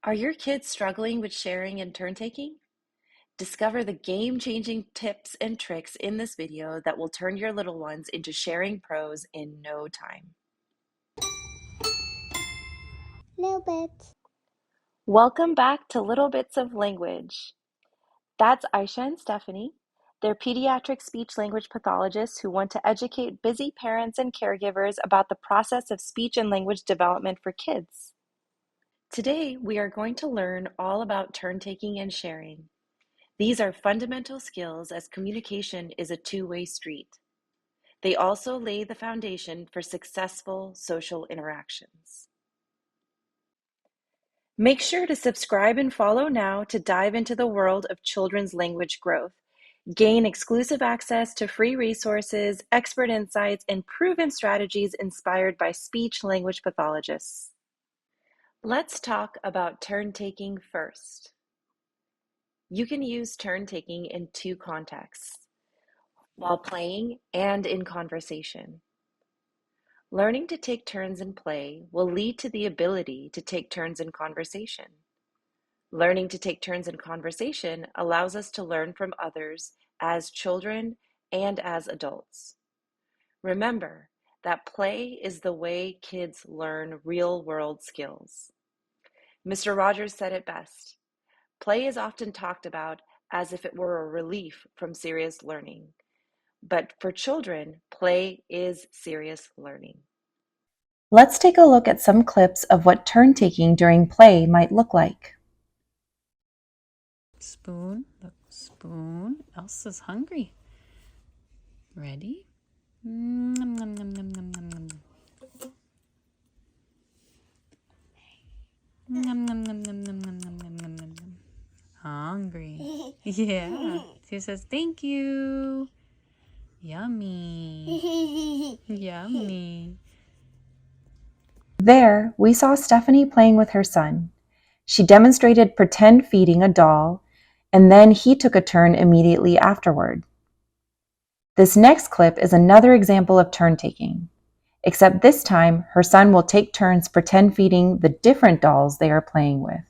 Are your kids struggling with sharing and turn taking? Discover the game-changing tips and tricks in this video that will turn your little ones into sharing pros in no time. Little bit. Welcome back to Little Bits of Language. That's Ayesha and Stephanie. They're pediatric speech language pathologists who want to educate busy parents and caregivers about the process of speech and language development for kids. Today, we are going to learn all about turn taking and sharing. These are fundamental skills as communication is a two-way street. They also lay the foundation for successful social interactions. Make sure to subscribe and follow now to dive into the world of children's language growth. Gain exclusive access to free resources, expert insights, and proven strategies inspired by speech-language pathologists. Let's talk about turn taking first. You can use turn taking in two contexts, while playing and in conversation. Learning to take turns in play will lead to the ability to take turns in conversation. Learning to take turns in conversation allows us to learn from others as children and as adults. Remember that play is the way kids learn real-world skills. Mr. Rogers said it best. Play is often talked about as if it were a relief from serious learning. But for children, play is serious learning. Let's take a look at some clips of what turn taking during play might look like. Spoon, look, spoon. Elsa's hungry. Ready? Nom, nom, nom, nom, nom, nom, nom. Nom, nom, nom, nom, nom, nom, nom, nom, nom, nom. Hungry. Yeah. She says, thank you. Yummy. Yummy. There, we saw Stephanie playing with her son. She demonstrated pretend feeding a doll, and then he took a turn immediately afterward. This next clip is another example of turn taking, except this time her son will take turns pretend feeding the different dolls they are playing with.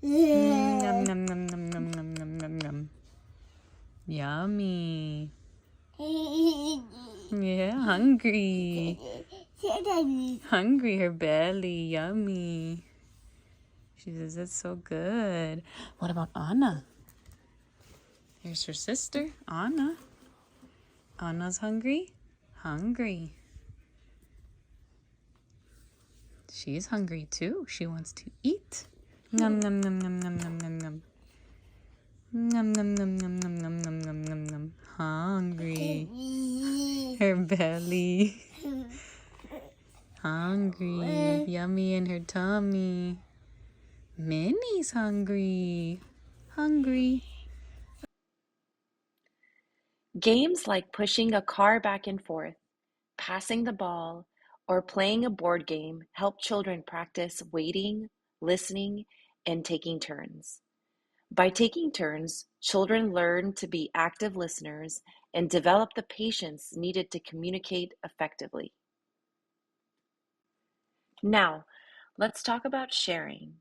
Nom, nom, nom, nom, nom, nom, nom, nom, nom. Yummy. Yeah, hungry. Hungry, her belly. Yummy. She says, that's so good. What about Anna? Here's her sister, Anna. Anna's hungry? Hungry. She's hungry too. She wants to eat. Nom nom nom nom nom nom nom nom. Nom nom nom nom nom nom nom nom nom nom. Hungry. Her belly. Hungry. Yummy in her tummy. Minnie's hungry. Hungry. Games like pushing a car back and forth, passing the ball, or playing a board game help children practice waiting, listening, and taking turns. By taking turns, children learn to be active listeners and develop the patience needed to communicate effectively. Now, let's talk about sharing.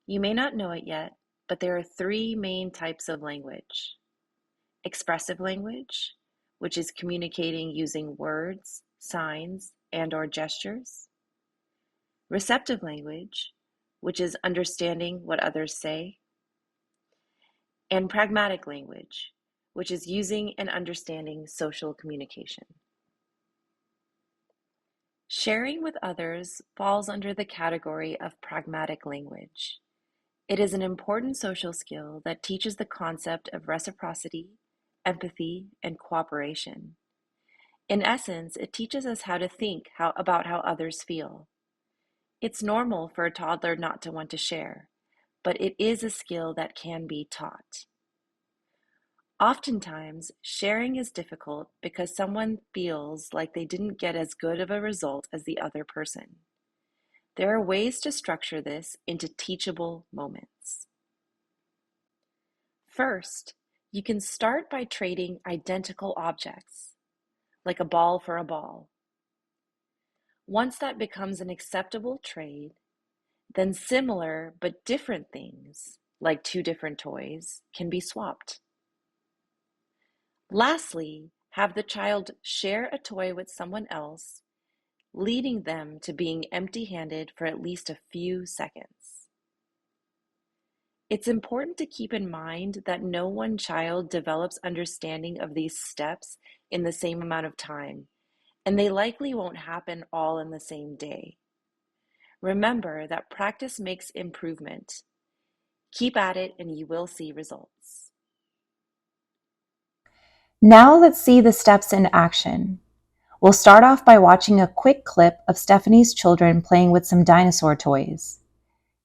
You may not know it yet, but there are three main types of language. Expressive language, which is communicating using words, signs, and/or gestures. Receptive language, which is understanding what others say. And pragmatic language, which is using and understanding social communication. Sharing with others falls under the category of pragmatic language. It is an important social skill that teaches the concept of reciprocity, empathy, and cooperation. In essence, it teaches us how to think about how others feel. It's normal for a toddler not to want to share, but it is a skill that can be taught. Oftentimes, sharing is difficult because someone feels like they didn't get as good of a result as the other person. There are ways to structure this into teachable moments. First, you can start by trading identical objects, like a ball for a ball. Once that becomes an acceptable trade, then similar but different things, like two different toys, can be swapped. Lastly, have the child share a toy with someone else, leading them to being empty-handed for at least a few seconds. It's important to keep in mind that no one child develops understanding of these steps in the same amount of time, and they likely won't happen all in the same day. Remember that practice makes improvement. Keep at it and you will see results. Now let's see the steps in action. We'll start off by watching a quick clip of Stephanie's children playing with some dinosaur toys.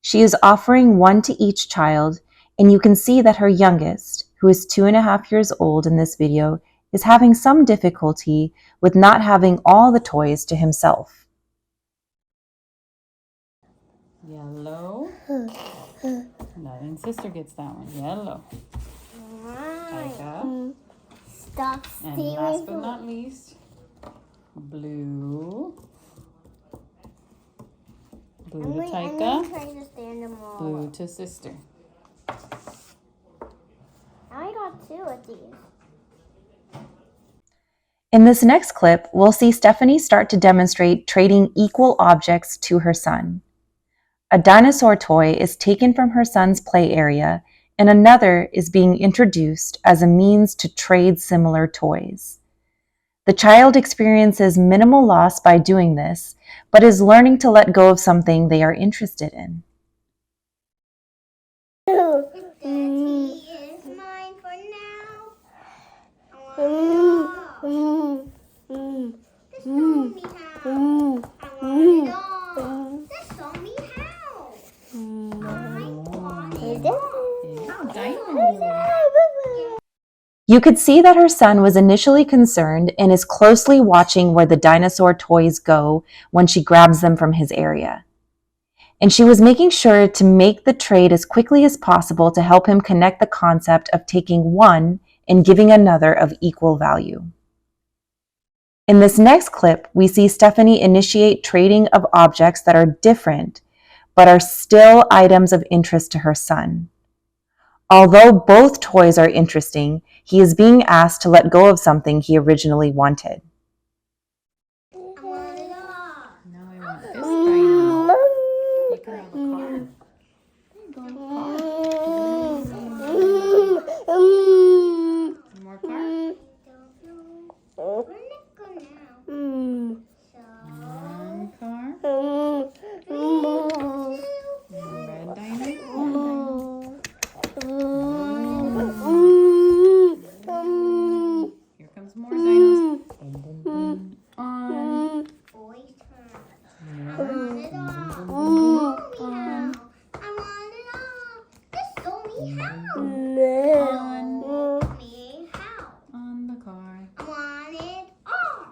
She is offering one to each child, and you can see that her youngest, who is 2.5 years old in this video, is having some difficulty with not having all the toys to himself. Yellow. That and sister gets that one. Yellow. Taika. Stop And stealing last but food. not least, blue. Blue to I'm Taika. trying to stand them all. Blue to sister. I got 2 of these. In this next clip, we'll see Stephanie start to demonstrate trading equal objects to her son. A dinosaur toy is taken from her son's play area, and another is being introduced as a means to trade similar toys. The child experiences minimal loss by doing this, but is learning to let go of something they are interested in. Daddy is mine for now. I want it all. Just show me how. I want it all. Just show me how. I want it all. You could see that her son was initially concerned and is closely watching where the dinosaur toys go when she grabs them from his area. And she was making sure to make the trade as quickly as possible to help him connect the concept of taking one and giving another of equal value. In this next clip, we see Stephanie initiate trading of objects that are different, but are still items of interest to her son. Although both toys are interesting, he is being asked to let go of something he originally wanted. I want it all. Now I want this dino. You can have a car. There you go. One more car. We're not going now. One car. So. Red dino. Here comes more dinos. On. Boys turn. I More. want it all. Show me On. how. I want it all. Just show me how. On. Show me how. On the car. I want it all.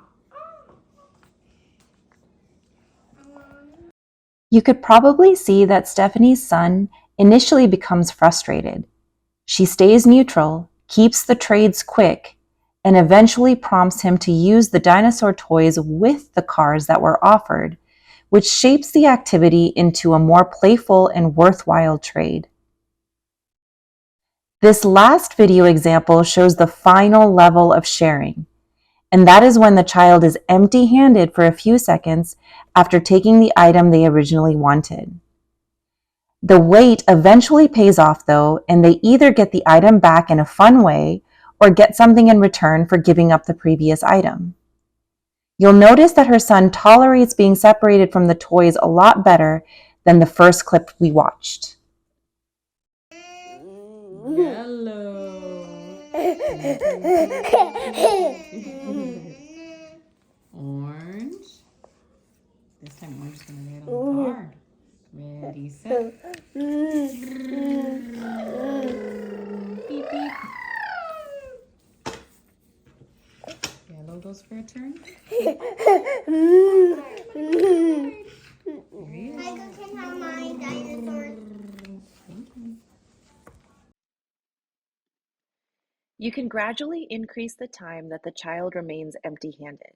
I want it. You could probably see that Stephanie's son initially becomes frustrated. She stays neutral, keeps the trades quick, and eventually prompts him to use the dinosaur toys with the cars that were offered, which shapes the activity into a more playful and worthwhile trade. This last video example shows the final level of sharing, and that is when the child is empty-handed for a few seconds after taking the item they originally wanted. The wait eventually pays off though, and they either get the item back in a fun way or get something in return for giving up the previous item. You'll notice that her son tolerates being separated from the toys a lot better than the first clip we watched. Yellow. Orange. This time orange is going to get on the car. Ready, set. Beep, beep. Yellow goes for a turn. Here he is. I can have my dinosaurs. You can gradually increase the time that the child remains empty-handed.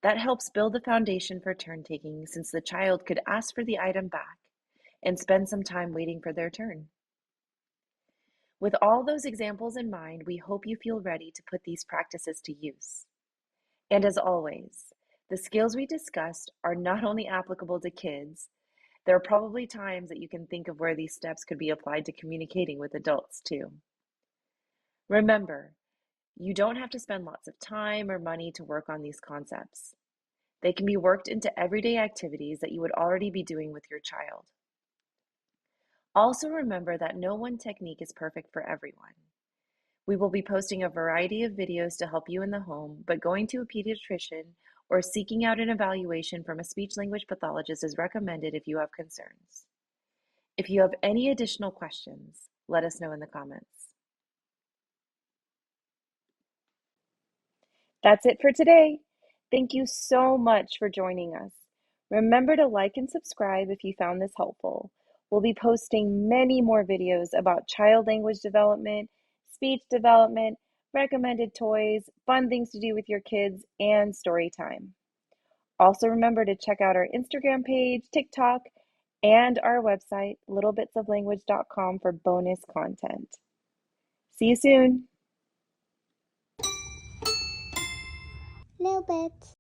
That helps build the foundation for turn taking since the child could ask for the item back and spend some time waiting for their turn. With all those examples in mind, we hope you feel ready to put these practices to use. And as always, the skills we discussed are not only applicable to kids, there are probably times that you can think of where these steps could be applied to communicating with adults too. Remember, you don't have to spend lots of time or money to work on these concepts. They can be worked into everyday activities that you would already be doing with your child. Also remember that no one technique is perfect for everyone. We will be posting a variety of videos to help you in the home, but going to a pediatrician or seeking out an evaluation from a speech-language pathologist is recommended if you have concerns. If you have any additional questions, let us know in the comments. That's it for today. Thank you so much for joining us. Remember to like and subscribe if you found this helpful. We'll be posting many more videos about child language development, speech development, recommended toys, fun things to do with your kids, and story time. Also remember to check out our Instagram page, TikTok, and our website, littlebitsoflanguage.com, for bonus content. See you soon. Little bit.